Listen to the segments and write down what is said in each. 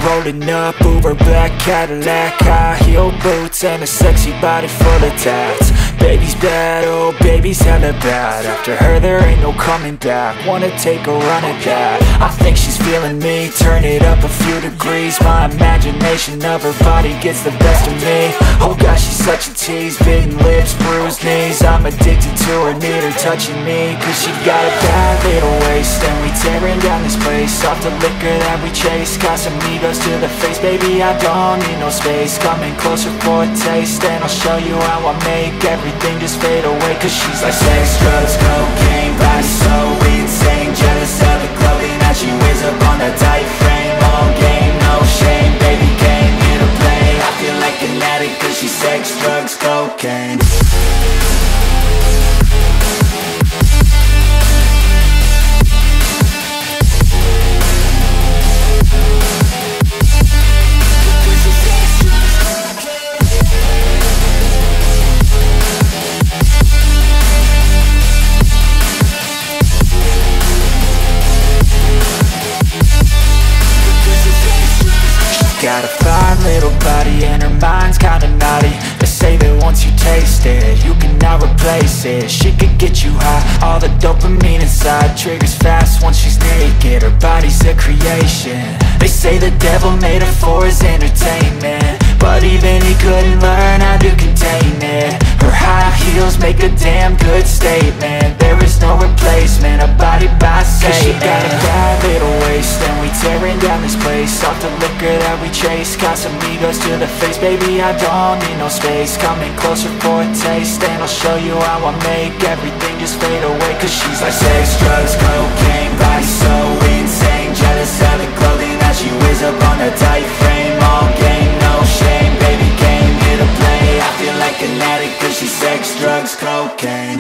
rolling up, Uber black Cadillac, high heel boots and a sexy body full of tats. Baby's bad, oh baby's hella bad. After her there ain't no coming back. Wanna take a run at that. I think she's feeling me. Turn it up a few degrees. My imagination of her body gets the best of me. Oh gosh, she's such a tease. Bitten lips, bruised knees. I'm addicted to her, need her touching me. Cause she got a bad little waist, and we tearing down this place. Off the liquor that we chase. Got some egos to the face. Baby, I don't need no space. Coming closer for a taste, and I'll show you how I make everything just fade away. Cause she's like sex, drugs, cocaine, body so insane. Jealous of the clothing that she wears up on a tight frame. All game, no shame, baby came here to play. I feel like an addict cause she's sex, drugs, cocaine. Got a fine little body and her mind's kinda naughty. They say that once you taste it, you cannot replace it. She could get you high, all the dopamine inside triggers fast once she's naked. Her body's a creation. They say the devil made her for his entertainment, but even he couldn't learn how to contain it. Her high heels make a damn good statement. There is no replacement, a body by Satan. Cause she got a bad little waist, and we tearing down this place. Off the liquor that we chase. Got some egos to the face. Baby, I don't need no space. Coming closer for a taste, and I'll show you how I make everything just fade away. Cause she's like sex, drugs, cocaine, body so insane. Jealous of the clothing that she wears up on a tight frame. All game, no shame, baby came here to play. I feel like an addict cause she's sex, drugs, cocaine.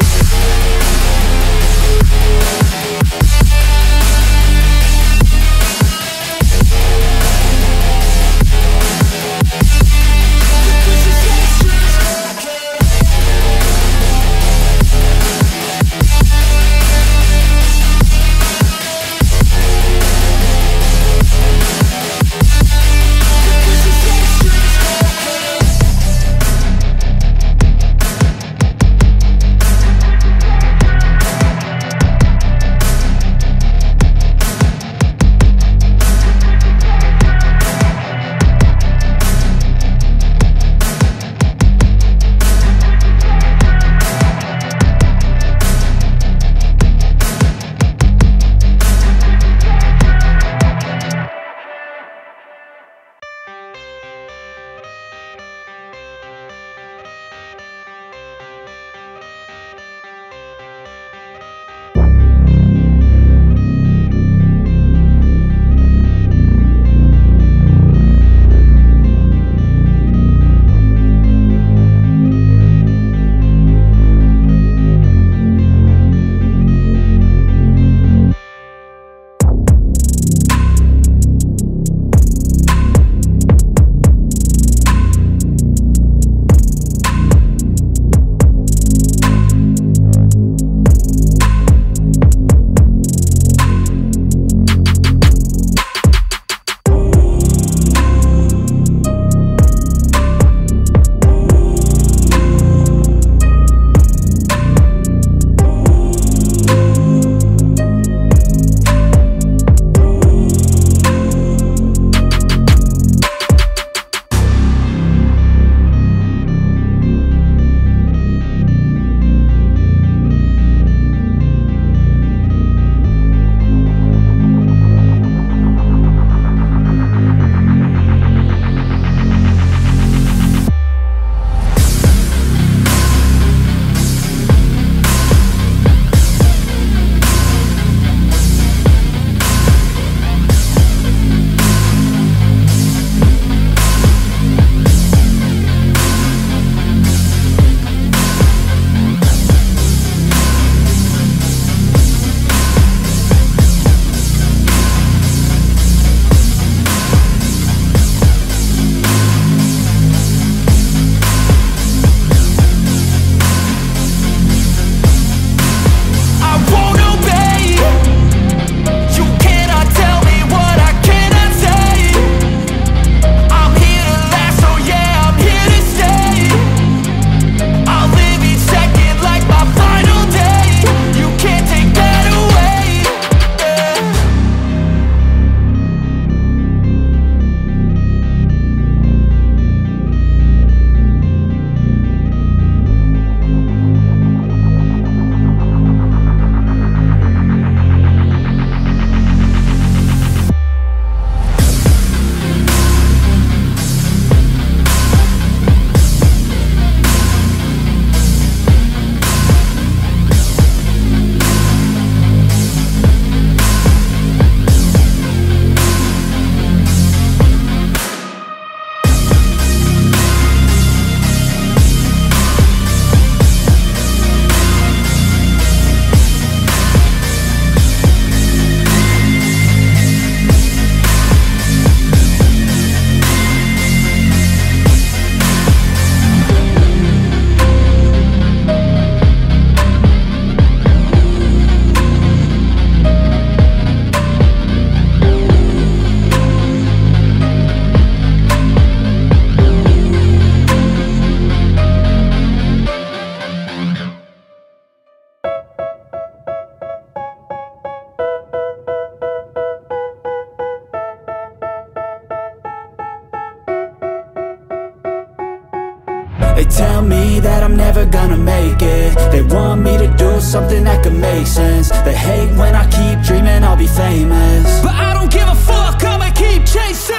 They tell me that I'm never gonna make it. They want me to do something that could make sense. They hate when I keep dreaming I'll be famous, but I don't give a fuck, I'ma keep chasing.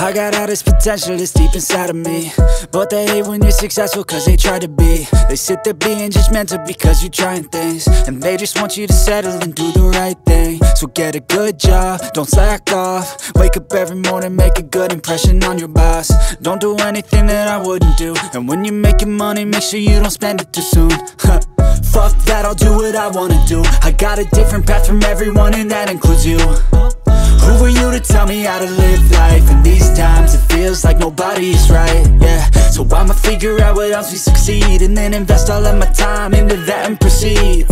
I got all this potential that's deep inside of me, but they hate when you're successful cause they try to be. They sit there being judgmental because you're trying things, and they just want you to settle and do the right thing. So get a good job, don't slack off. Wake up every morning, make a good impression on your boss. Don't do anything that I wouldn't do, and when you're making money, make sure you don't spend it too soon. Fuck that, I'll do what I wanna do. I got a different path from everyone and that includes you. Who are you to tell me how to live life? In these times it feels like nobody is right, yeah. So I'ma figure out what else we succeed, and then invest all of my time into that and proceed.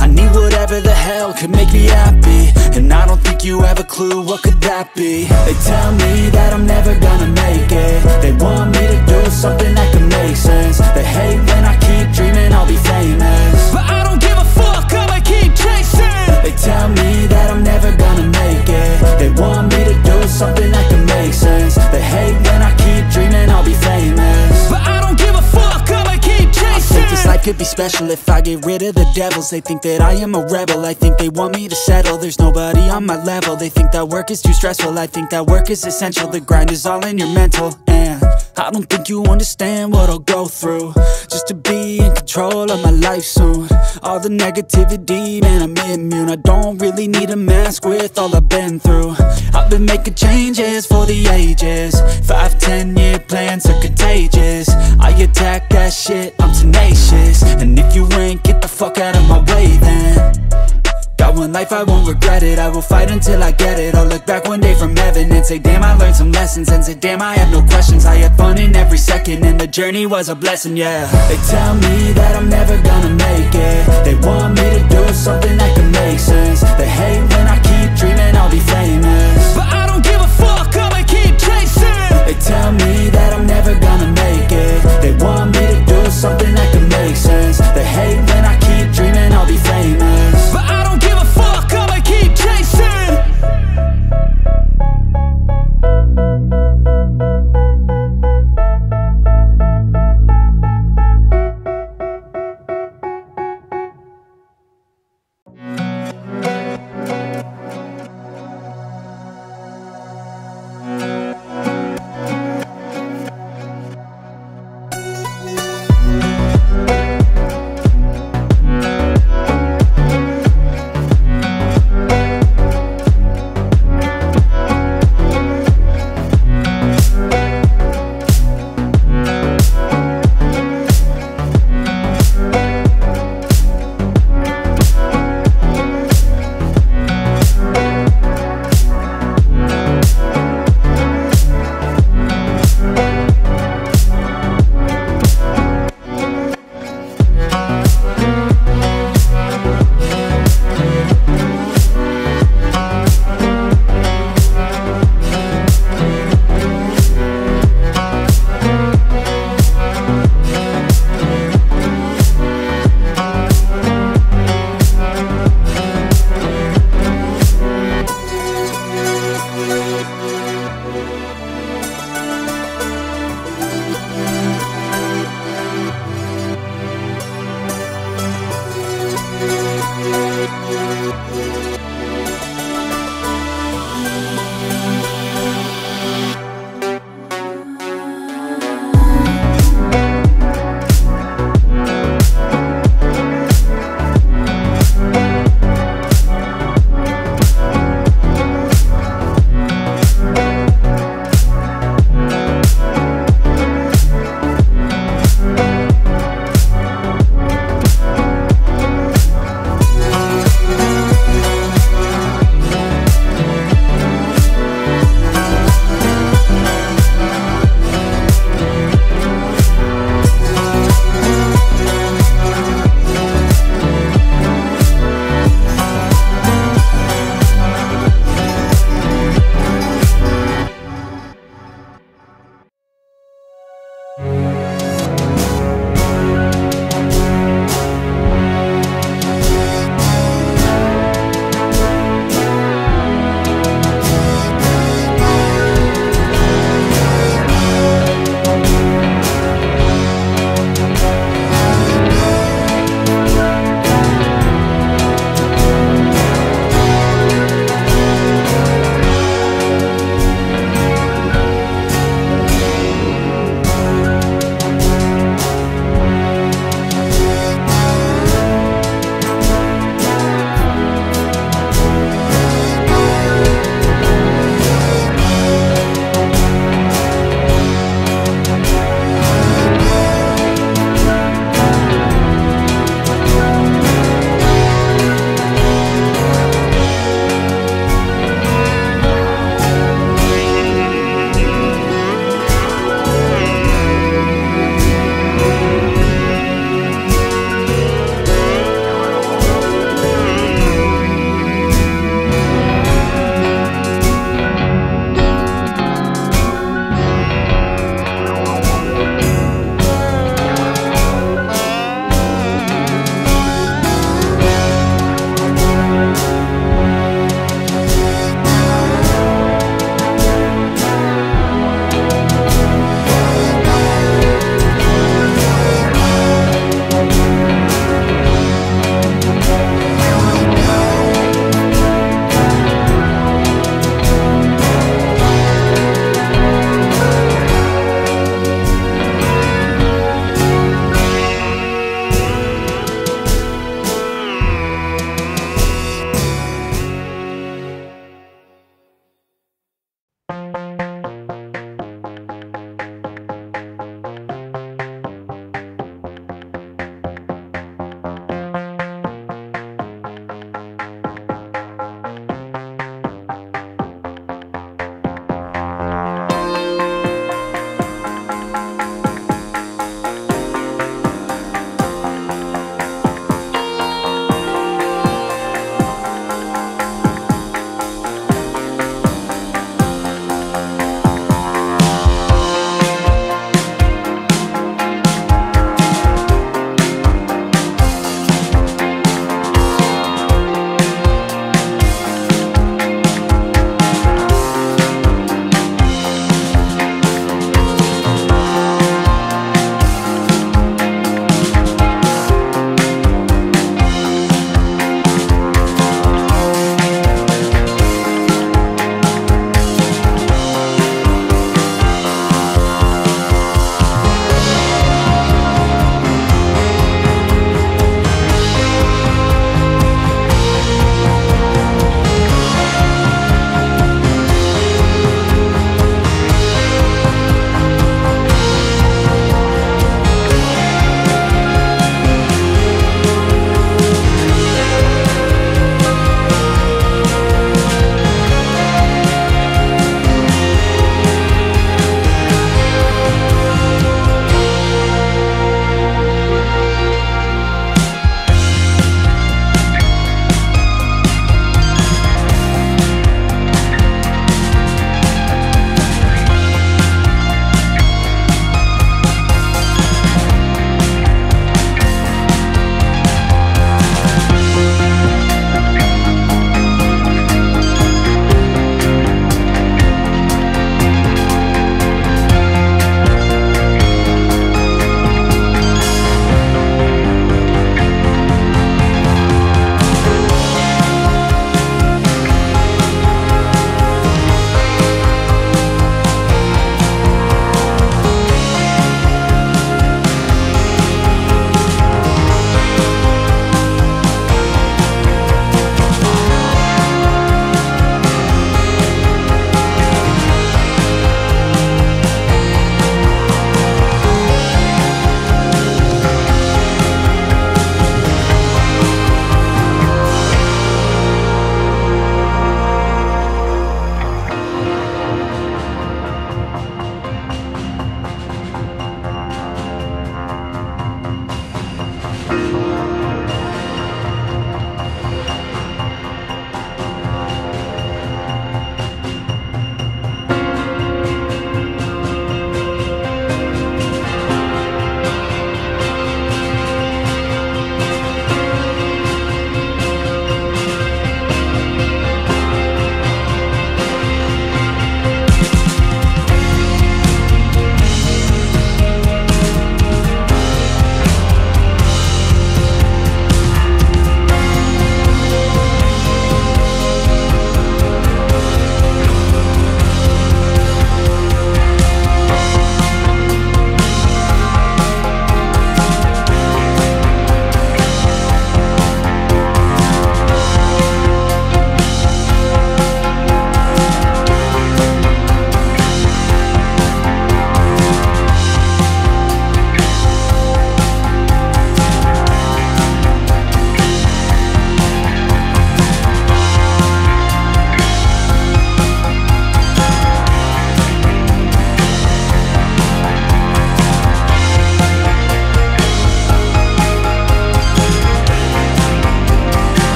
I need whatever the hell could make me happy, and I don't think you have a clue what could that be. They tell me that I'm never gonna make it. They want me to do something that could make sense. They hate when I keep dreaming I'll be famous, but I don't give a fuck, I'ma keep chasing. They tell me that I'm never gonna make it. They want me to do something that can make sense. They hate when I keep dreaming I'll be famous, but I don't give a fuck, I'ma keep chasing. I think this life could be special if I get rid of the devils. They think that I am a rebel, I think they want me to settle. There's nobody on my level, they think that work is too stressful. I think that work is essential, the grind is all in your mental. And I don't think you understand what I'll go through just to be in control of my life soon. All the negativity, man, I'm immune. I don't really need a mask with all I've been through. I've been making changes for the ages. 5-10 year plans are contagious. I attack that shit, I'm tenacious. And if you ain't, get the fuck out of my way then. Got one life, I won't regret it. I will fight until I get it. I'll look back one day from heaven and say damn, I learned some lessons. And say damn, I have no questions. I had fun in every second, and the journey was a blessing, yeah. They tell me that I'm never gonna make it. They want me to do something that can make sense. They hate when I keep dreaming I'll be famous, but I don't give a fuck, I'ma keep chasing. They tell me